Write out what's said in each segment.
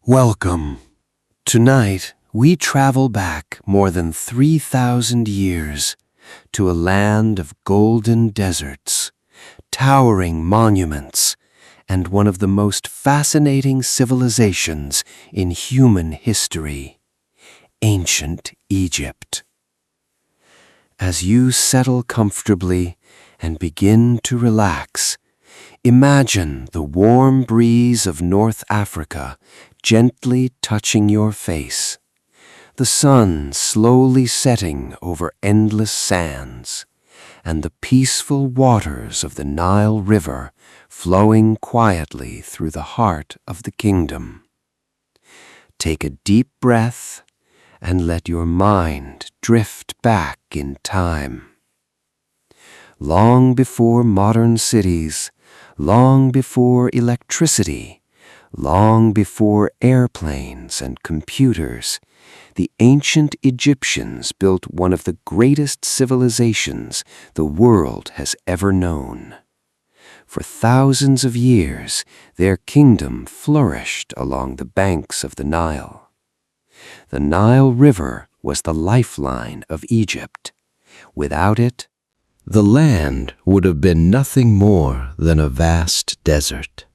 Welcome. Tonight, we travel back more than 3,000 years to a land of golden deserts, towering monuments, and one of the most fascinating civilizations in human history, ancient Egypt. As you settle comfortably and begin to relax, imagine the warm breeze of North Africa gently touching your face, the sun slowly setting over endless sands, and the peaceful waters of the Nile River flowing quietly through the heart of the kingdom. Take a deep breath and let your mind drift back in time. Long before modern cities, long before electricity, long before airplanes and computers, the ancient Egyptians built one of the greatest civilizations the world has ever known. For thousands of years, their kingdom flourished along the banks of the Nile. The Nile River was the lifeline of Egypt. Without it, the land would have been nothing more than a vast desert.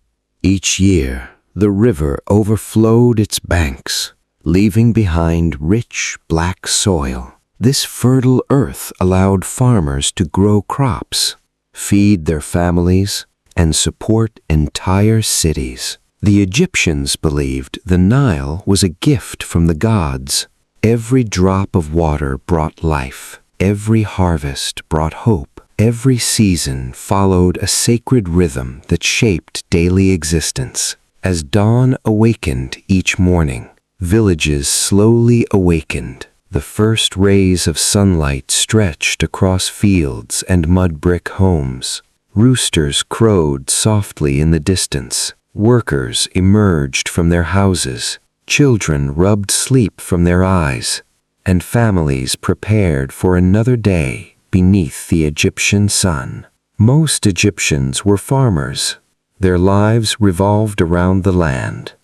Each year, the river overflowed its banks, leaving behind rich black soil. This fertile earth allowed farmers to grow crops, feed their families, and support entire cities. The Egyptians believed the Nile was a gift from the gods. Every drop of water brought life. Every harvest brought hope. Every season followed a sacred rhythm that shaped daily existence. As dawn awakened each morning, villages slowly awakened. The first rays of sunlight stretched across fields and mud-brick homes. Roosters crowed softly in the distance. Workers emerged from their houses. Children rubbed sleep from their eyes, and families prepared for another day beneath the Egyptian sun. Most Egyptians were farmers. Their lives revolved around the land.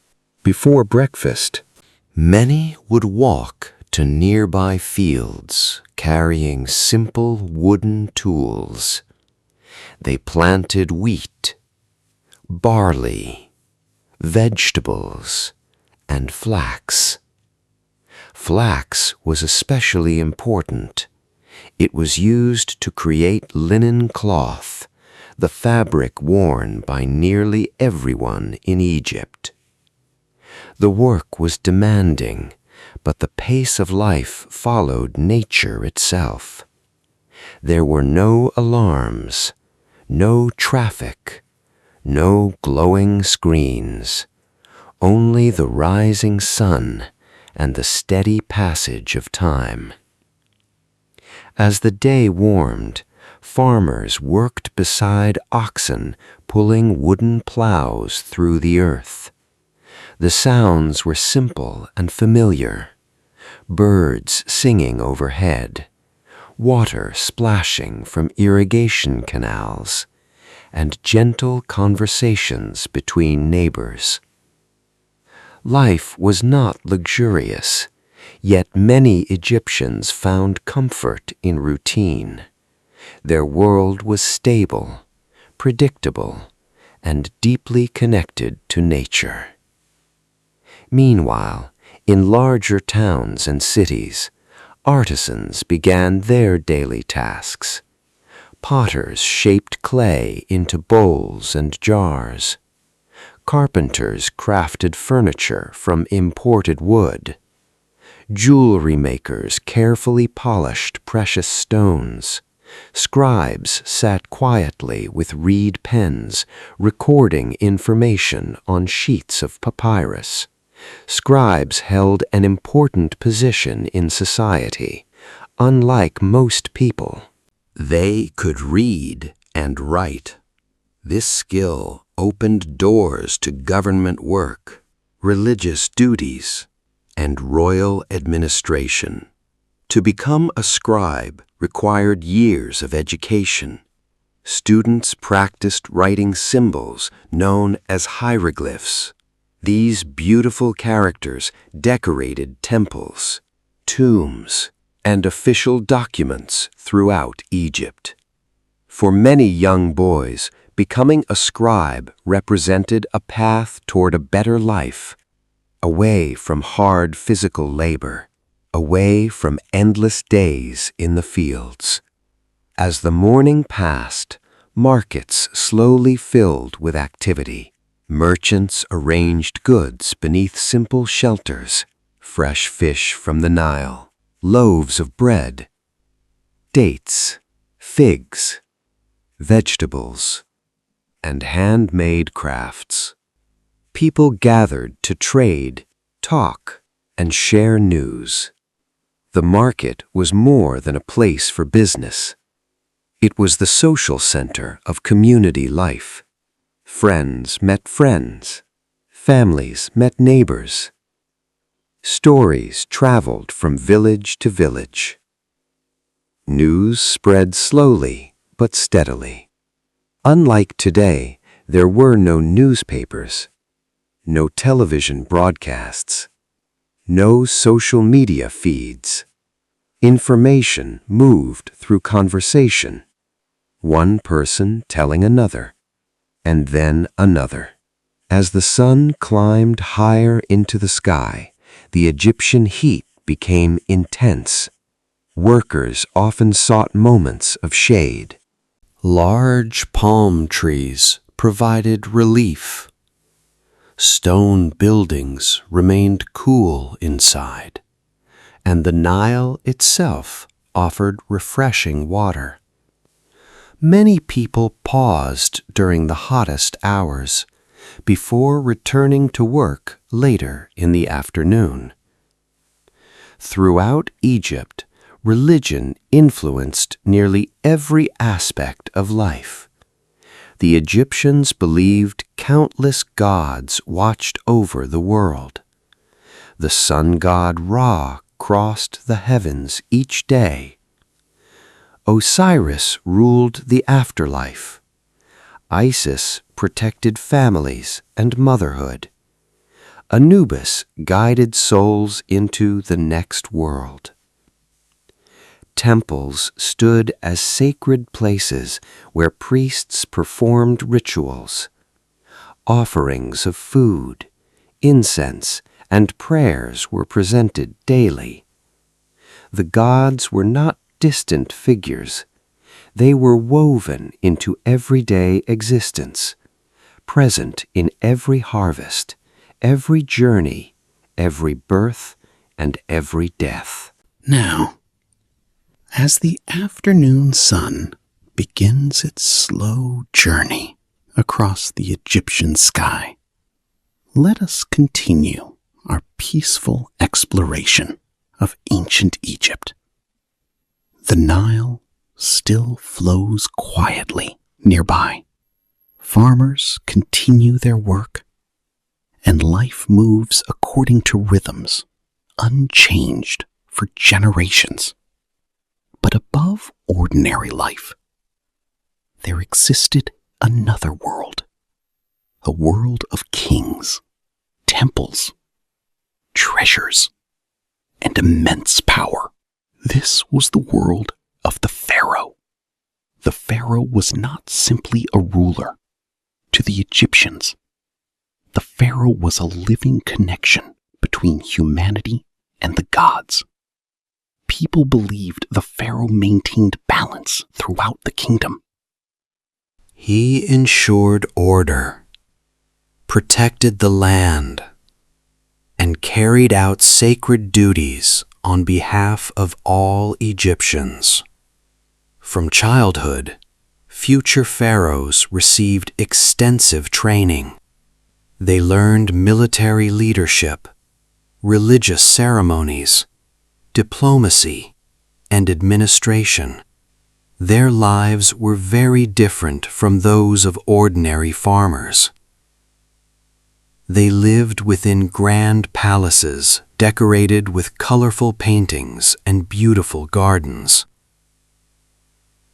Before breakfast, many would walk to nearby fields carrying simple wooden tools. They planted wheat, barley, vegetables, and flax. Flax was especially important. It was used to create linen cloth, the fabric worn by nearly everyone in Egypt. The work was demanding, but the pace of life followed nature itself. There were no alarms, no traffic, no glowing screens, only the rising sun and the steady passage of time. As the day warmed, farmers worked beside oxen pulling wooden plows through the earth. The sounds were simple and familiar. Birds singing overhead, water splashing from irrigation canals, and gentle conversations between neighbors. Life was not luxurious, yet many Egyptians found comfort in routine. Their world was stable, predictable, and deeply connected to nature. Meanwhile, in larger towns and cities, artisans began their daily tasks. Potters shaped clay into bowls and jars. Carpenters crafted furniture from imported wood. Jewelry makers carefully polished precious stones. Scribes sat quietly with reed pens, recording information on sheets of papyrus. Scribes held an important position in society. Unlike most people, they could read and write. This skill opened doors to government work, religious duties, and royal administration. To become a scribe required years of education. Students practiced writing symbols known as hieroglyphs. These beautiful characters decorated temples, tombs, and official documents throughout Egypt. For many young boys, becoming a scribe represented a path toward a better life, away from hard physical labor, away from endless days in the fields. As the morning passed, markets slowly filled with activity. Merchants arranged goods beneath simple shelters, fresh fish from the Nile, loaves of bread, dates, figs, vegetables, and handmade crafts. People gathered to trade, talk, and share news. The market was more than a place for business. It was the social center of community life. Friends met friends. Families met neighbors. Stories traveled from village to village. News spread slowly but steadily. Unlike today, there were no newspapers, no television broadcasts, no social media feeds. Information moved through conversation, one person telling another, and then another. As the sun climbed higher into the sky, the Egyptian heat became intense. Workers often sought moments of shade. Large palm trees provided relief. Stone buildings remained cool inside, and the Nile itself offered refreshing water. Many people paused during the hottest hours before returning to work later in the afternoon. Throughout Egypt, religion influenced nearly every aspect of life. The Egyptians believed countless gods watched over the world. The sun god Ra crossed the heavens each day. Osiris ruled the afterlife. Isis protected families and motherhood. Anubis guided souls into the next world. Temples stood as sacred places where priests performed rituals. Offerings of food, incense, and prayers were presented daily. The gods were not distant figures. They were woven into everyday existence, present in every harvest, every journey, every birth, and every death. Now, as the afternoon sun begins its slow journey across the Egyptian sky, let us continue our peaceful exploration of ancient Egypt. The Nile still flows quietly nearby. Farmers continue their work, and life moves according to rhythms unchanged for generations. But above ordinary life, there existed another world, a world of kings, temples, treasures, and immense power. This was the world of the Pharaoh. The Pharaoh was not simply a ruler. To the Egyptians, the Pharaoh was a living connection between humanity and the gods. People believed the Pharaoh maintained balance throughout the kingdom. He ensured order, protected the land, and carried out sacred duties on behalf of all Egyptians. From childhood, future pharaohs received extensive training. They learned military leadership, religious ceremonies, diplomacy, and administration. Their lives were very different from those of ordinary farmers. They lived within grand palaces decorated with colorful paintings and beautiful gardens.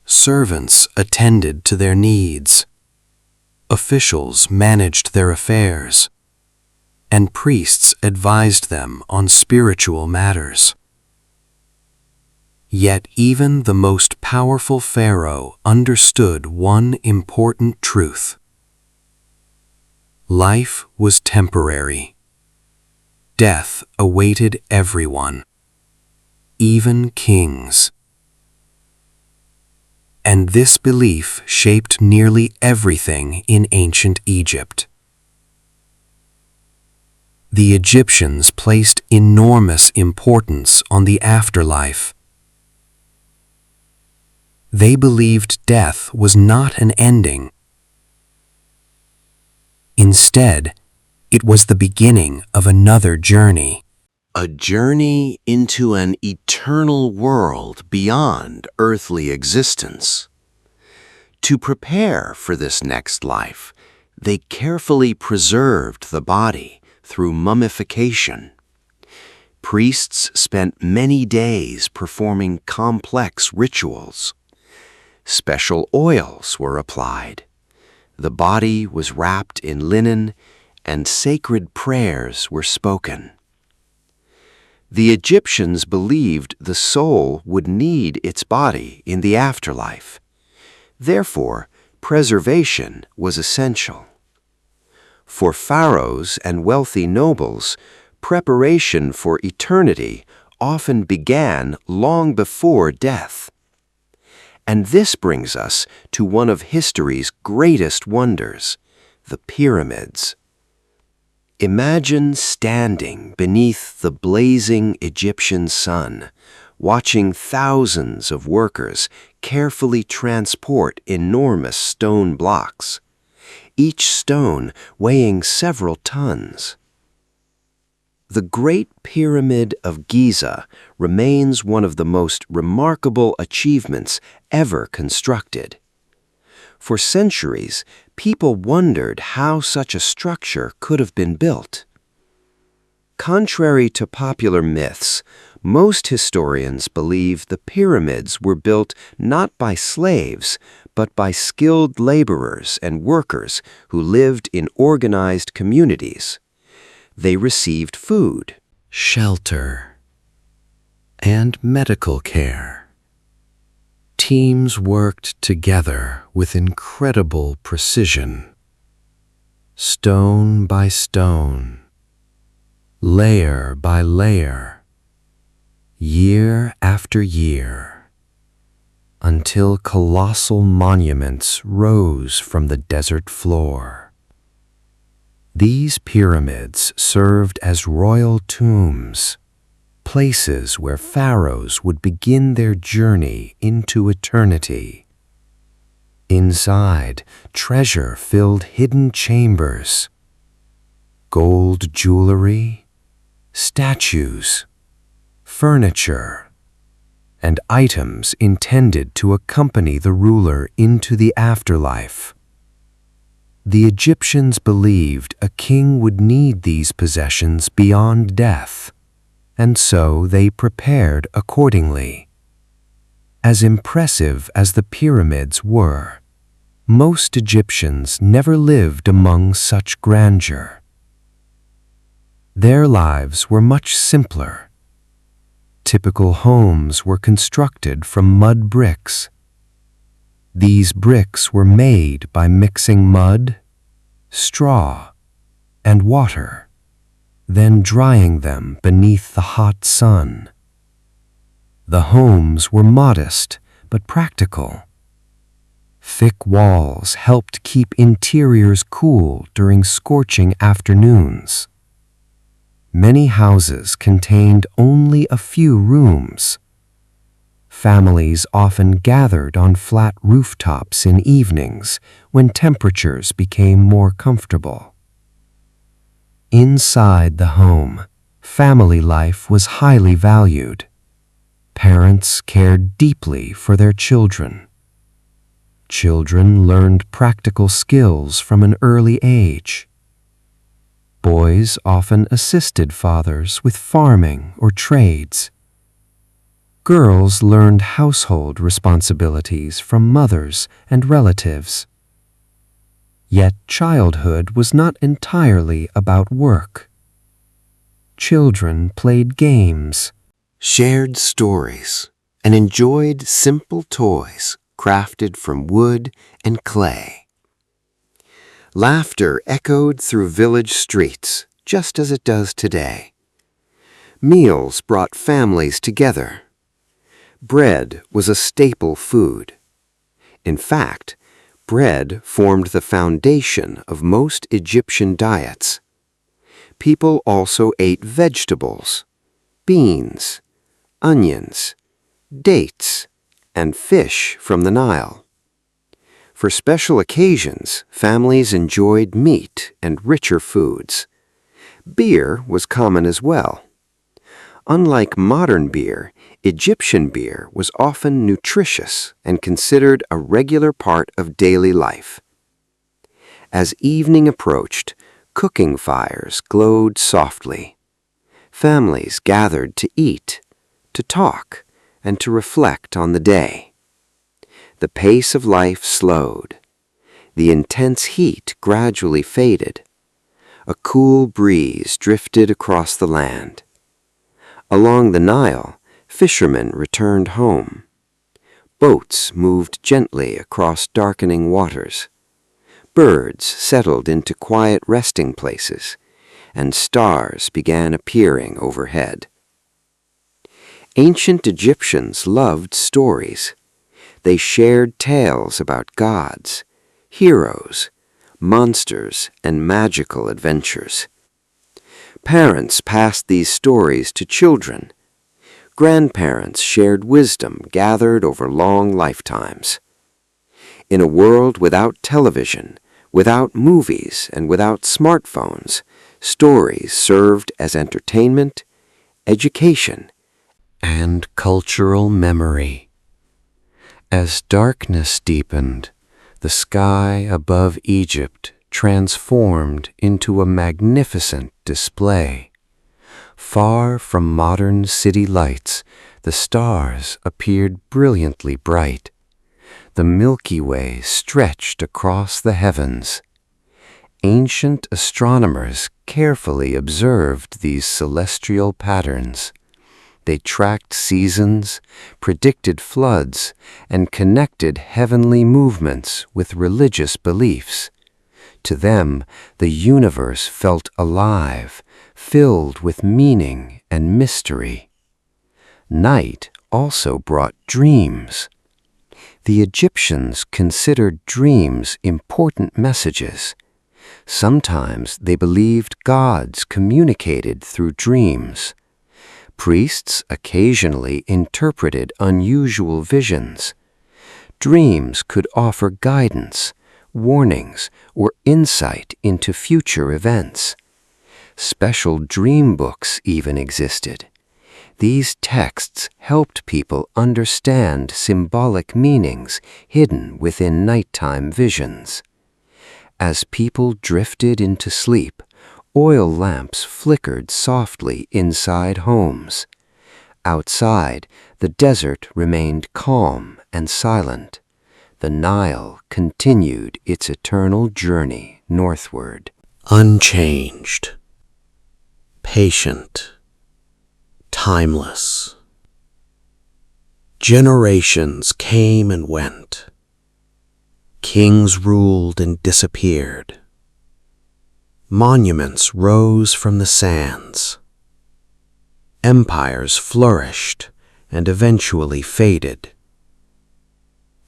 Servants attended to their needs. Officials managed their affairs. and priests advised them on spiritual matters. Yet even the most powerful pharaoh understood one important truth. Life was temporary. Death awaited everyone, even kings. And this belief shaped nearly everything in ancient Egypt. The Egyptians placed enormous importance on the afterlife. They believed death was not an ending. Instead, it was the beginning of another journey. A journey into an eternal world beyond earthly existence. To prepare for this next life, they carefully preserved the body through mummification. Priests spent many days performing complex rituals. Special oils were applied. The body was wrapped in linen, and sacred prayers were spoken. The Egyptians believed the soul would need its body in the afterlife. Therefore, preservation was essential. For pharaohs and wealthy nobles, preparation for eternity often began long before death. And this brings us to one of history's greatest wonders, the pyramids. Imagine standing beneath the blazing Egyptian sun, watching thousands of workers carefully transport enormous stone blocks, each stone weighing several tons. The Great Pyramid of Giza remains one of the most remarkable achievements ever constructed. For centuries, people wondered how such a structure could have been built. Contrary to popular myths, most historians believe the pyramids were built not by slaves, but by skilled laborers and workers who lived in organized communities. They received food, Shelter, and medical care. Teams worked together with incredible precision, stone by stone, layer by layer, year after year, until colossal monuments rose from the desert floor. These pyramids served as royal tombs, places where pharaohs would begin their journey into eternity. Inside, treasure filled hidden chambers, gold jewelry, statues, furniture, and items intended to accompany the ruler into the afterlife. The Egyptians believed a king would need these possessions beyond death, and so they prepared accordingly. As impressive as the pyramids were, most Egyptians never lived among such grandeur. Their lives were much simpler. Typical homes were constructed from mud bricks. These bricks were made by mixing mud, straw, and water, then drying them beneath the hot sun. The homes were modest but practical. Thick walls helped keep interiors cool during scorching afternoons. Many houses contained only a few rooms. Families often gathered on flat rooftops in evenings when temperatures became more comfortable. Inside the home, family life was highly valued. Parents cared deeply for their children. Children learned practical skills from an early age. Boys often assisted fathers with farming or trades. Girls learned household responsibilities from mothers and relatives. Yet childhood was not entirely about work. children played games, shared stories, and enjoyed simple toys crafted from wood and clay. Laughter echoed through village streets, just as it does today. Meals brought families together. Bread was a staple food. In fact, bread formed the foundation of most Egyptian diets. People also ate vegetables, beans, onions, dates, and fish from the Nile. For special occasions, families enjoyed meat and richer foods. Beer was common as well. Unlike modern beer, Egyptian beer was often nutritious and considered a regular part of daily life. As evening approached, cooking fires glowed softly. Families gathered to eat, to talk, and to reflect on the day. The pace of life slowed. The intense heat gradually faded. A cool breeze drifted across the land. Along the Nile, fishermen returned home. Boats moved gently across darkening waters. Birds settled into quiet resting places, and stars began appearing overhead. Ancient Egyptians loved stories. They shared tales about gods, heroes, monsters, and magical adventures. Parents passed these stories to children. Grandparents shared wisdom gathered over long lifetimes. In a world without television, without movies, and without smartphones, stories served as entertainment, education, and cultural memory. As darkness deepened, the sky above Egypt transformed into a magnificent display. Far from modern city lights, the stars appeared brilliantly bright. The Milky Way stretched across the heavens. Ancient astronomers carefully observed these celestial patterns. They tracked seasons, predicted floods, and connected heavenly movements with religious beliefs. To them, the universe felt alive, filled with meaning and mystery. Night also brought dreams. The Egyptians considered dreams important messages. Sometimes they believed gods communicated through dreams. Priests occasionally interpreted unusual visions. Dreams could offer guidance, warnings, or insight into future events. Special dream books even existed. These texts helped people understand symbolic meanings hidden within nighttime visions. As people drifted into sleep, oil lamps flickered softly inside homes. Outside, the desert remained calm and silent. The Nile continued its eternal journey northward. Unchanged, patient, timeless. Generations came and went. Kings ruled and disappeared. Monuments rose from the sands. Empires flourished and eventually faded.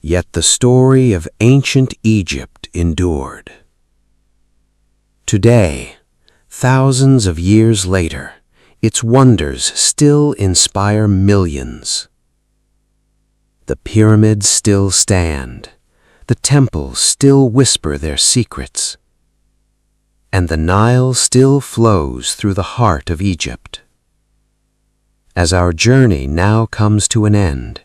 Yet the story of ancient Egypt endured. Today, thousands of years later, its wonders still inspire millions. The pyramids still stand, the temples still whisper their secrets, and the Nile still flows through the heart of Egypt. As our journey now comes to an end,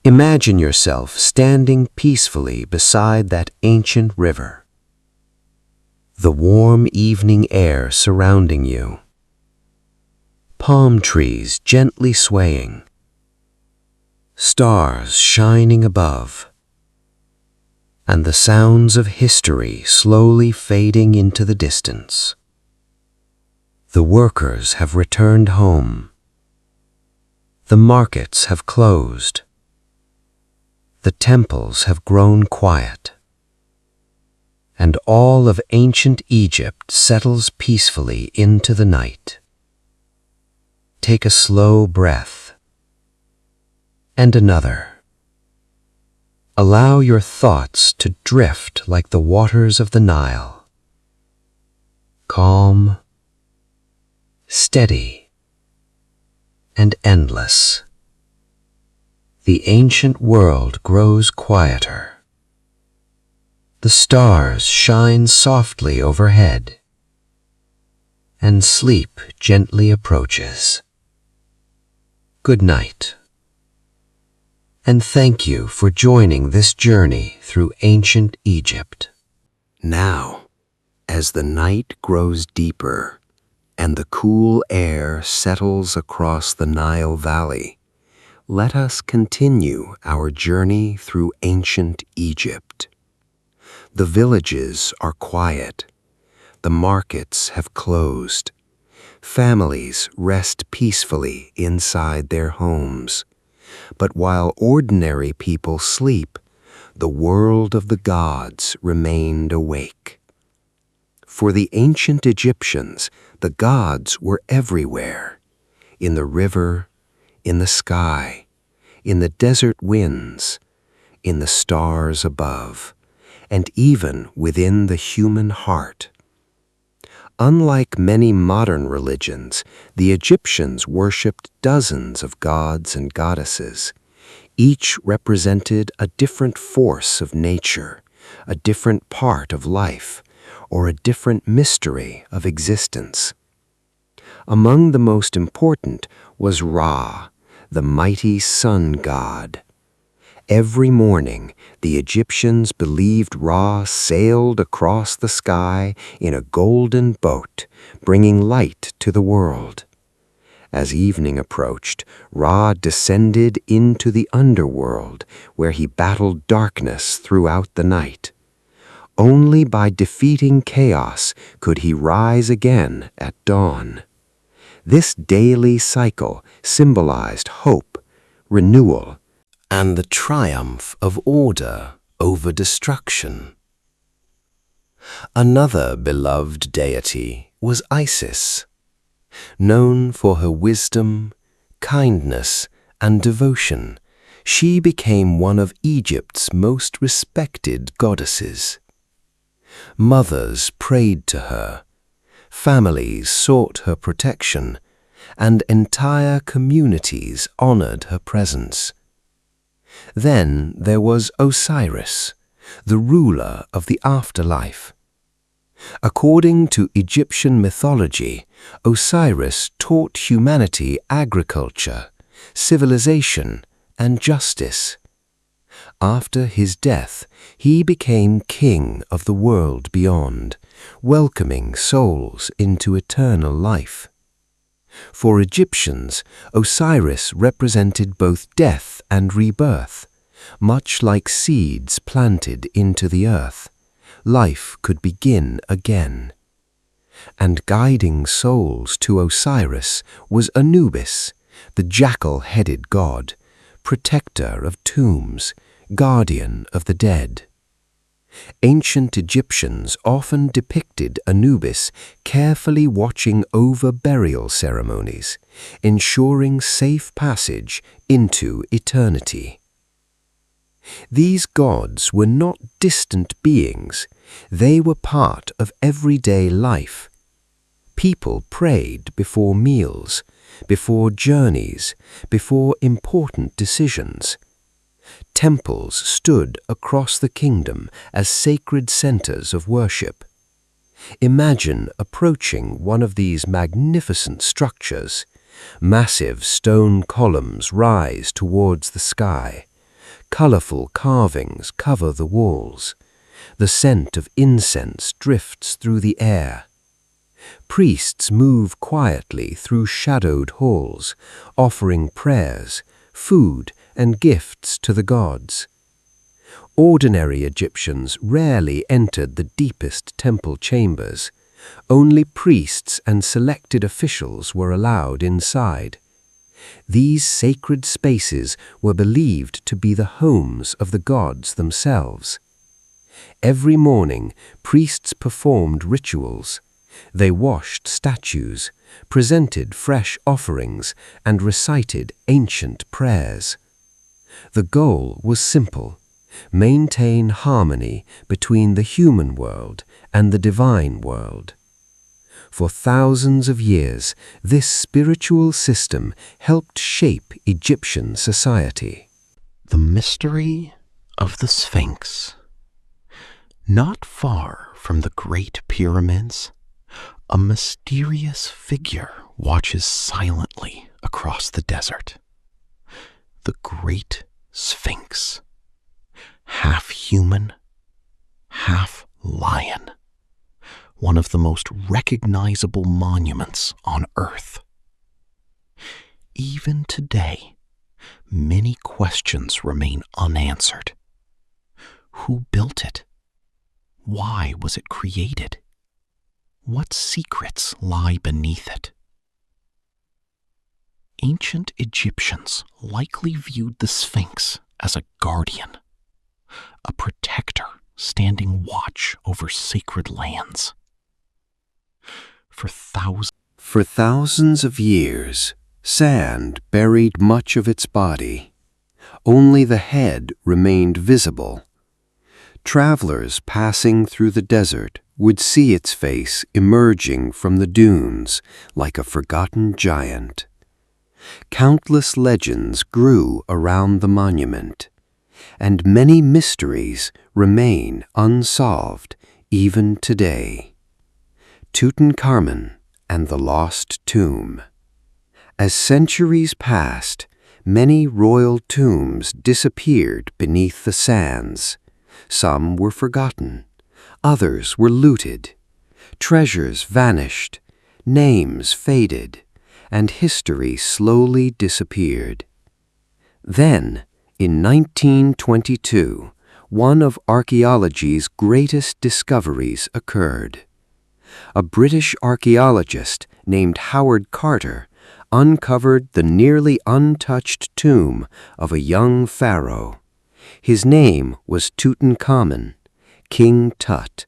imagine yourself standing peacefully beside that ancient river. The warm evening air surrounding you. Palm trees gently swaying. Stars shining above. And the sounds of history slowly fading into the distance. The workers have returned home. The markets have closed. The temples have grown quiet. And all of ancient Egypt settles peacefully into the night. Take a slow breath. And another. Allow your thoughts to drift like the waters of the Nile. Calm, steady, and endless. The ancient world grows quieter. The stars shine softly overhead, and sleep gently approaches. Good night. And thank you for joining this journey through ancient Egypt. Now, as the night grows deeper and the cool air settles across the Nile Valley, let us continue our journey through ancient Egypt. The villages are quiet. The markets have closed. Families rest peacefully inside their homes. But while ordinary people sleep, the world of the gods remained awake. For the ancient Egyptians, the gods were everywhere, in the river, in the sky, in the desert winds, in the stars above, and even within the human heart. Unlike many modern religions, the Egyptians worshipped dozens of gods and goddesses. Each represented a different force of nature, a different part of life, or a different mystery of existence. Among the most important was Ra, the mighty sun god. Every morning, the Egyptians believed Ra sailed across the sky in a golden boat, bringing light to the world. As evening approached, Ra descended into the underworld, where he battled darkness throughout the night. Only by defeating chaos could he rise again at dawn. This daily cycle symbolized hope, renewal, and the triumph of order over destruction. Another beloved deity was Isis. Known for her wisdom, kindness, and devotion, she became one of Egypt's most respected goddesses. Mothers prayed to her, families sought her protection, and entire communities honored her presence. Then there was Osiris, the ruler of the afterlife. According to Egyptian mythology, Osiris taught humanity agriculture, civilization, and justice. After his death, he became king of the world beyond, welcoming souls into eternal life. For Egyptians, Osiris represented both death and rebirth. Much like seeds planted into the earth, life could begin again. And guiding souls to Osiris was Anubis, the jackal-headed god, protector of tombs, guardian of the dead. Ancient Egyptians often depicted Anubis carefully watching over burial ceremonies, ensuring safe passage into eternity. These gods were not distant beings, they were part of everyday life. People prayed before meals, before journeys, before important decisions. Temples stood across the kingdom as sacred centers of worship. Imagine approaching one of these magnificent structures. Massive stone columns rise towards the sky. Colorful carvings cover the walls. The scent of incense drifts through the air. Priests move quietly through shadowed halls, offering prayers, food, and gifts to the gods. Ordinary Egyptians rarely entered the deepest temple chambers. Only priests and selected officials were allowed inside. These sacred spaces were believed to be the homes of the gods themselves. Every morning, priests performed rituals. They washed statues, presented fresh offerings, and recited ancient prayers. The goal was simple: maintain harmony between the human world and the divine world. For thousands of years, this spiritual system helped shape Egyptian society. The mystery of the Sphinx. Not far from the Great Pyramids, a mysterious figure watches silently across the desert. The Great Sphinx. Half human, half lion. One of the most recognizable monuments on Earth. Even today, many questions remain unanswered. Who built it? Why was it created? What secrets lie beneath it? Ancient Egyptians likely viewed the Sphinx as a guardian, a protector standing watch over sacred lands. For thousands of years, sand buried much of its body. Only the head remained visible. Travelers passing through the desert would see its face emerging from the dunes like a forgotten giant. Countless legends grew around the monument, and many mysteries remain unsolved even today. Tutankhamun and the Lost Tomb. As centuries passed, many royal tombs disappeared beneath the sands. Some were forgotten, others were looted. Treasures vanished, names faded, and history slowly disappeared. Then, in 1922, one of archaeology's greatest discoveries occurred. A British archaeologist named Howard Carter uncovered the nearly untouched tomb of a young pharaoh. His name was Tutankhamun, King Tut.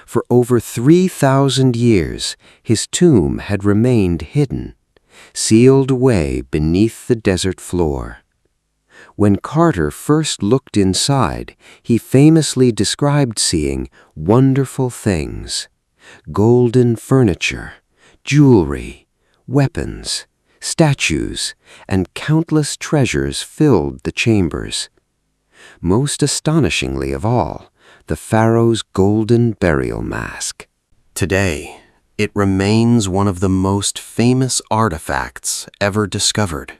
For over 3,000 years, his tomb had remained hidden, sealed away beneath the desert floor. When Carter first looked inside, he famously described seeing wonderful things: golden furniture, jewelry, weapons, statues, and countless treasures filled the chambers. Most astonishingly of all, the pharaoh's golden burial mask. Today, it remains one of the most famous artifacts ever discovered.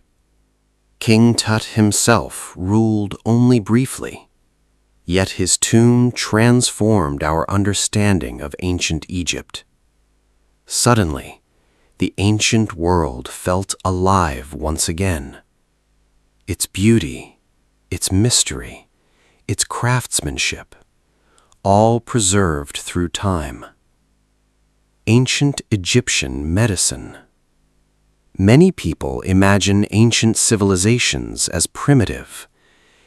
King Tut himself ruled only briefly, yet his tomb transformed our understanding of ancient Egypt. Suddenly, the ancient world felt alive once again. Its beauty, its mystery, its craftsmanship, all preserved through time. Ancient Egyptian medicine. Many people imagine ancient civilizations as primitive,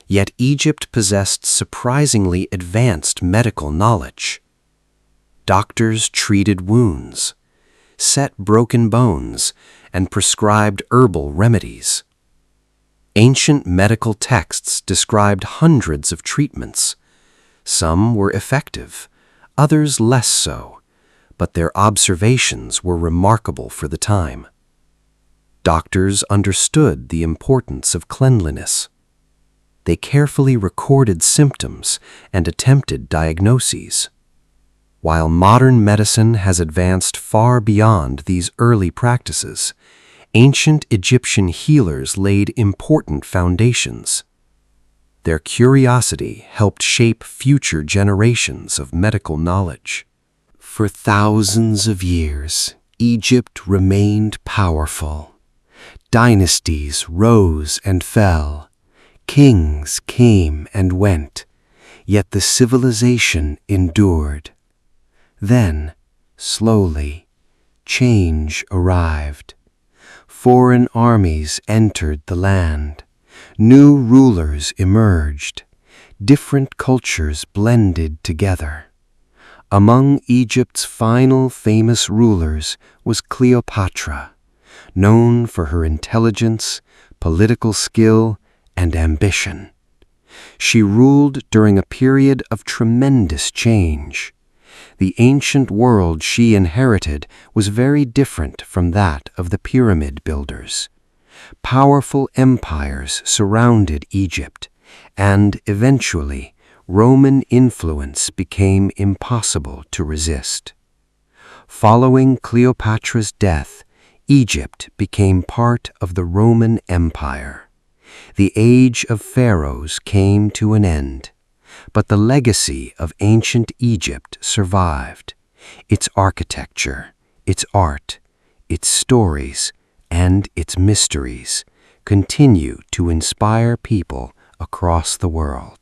yet Egypt possessed surprisingly advanced medical knowledge. Doctors treated wounds, set broken bones, and prescribed herbal remedies. Ancient medical texts described hundreds of treatments. Some were effective, others less so, but their observations were remarkable for the time. Doctors understood the importance of cleanliness. They carefully recorded symptoms and attempted diagnoses. While modern medicine has advanced far beyond these early practices, ancient Egyptian healers laid important foundations. Their curiosity helped shape future generations of medical knowledge. For thousands of years, Egypt remained powerful. Dynasties rose and fell. Kings came and went, yet the civilization endured. Then, Slowly, change arrived. Foreign armies entered the land. New rulers emerged. Different cultures blended together. Among Egypt's final famous rulers was Cleopatra, known for her intelligence, political skill, and ambition. She ruled during a period of tremendous change. The ancient world she inherited was very different from that of the pyramid builders. Powerful empires surrounded Egypt, and eventually, Roman influence became impossible to resist. Following Cleopatra's death, Egypt became part of the Roman Empire. The age of pharaohs came to an end, but the legacy of ancient Egypt survived. Its architecture, its art, its stories, and its mysteries continue to inspire people across the world.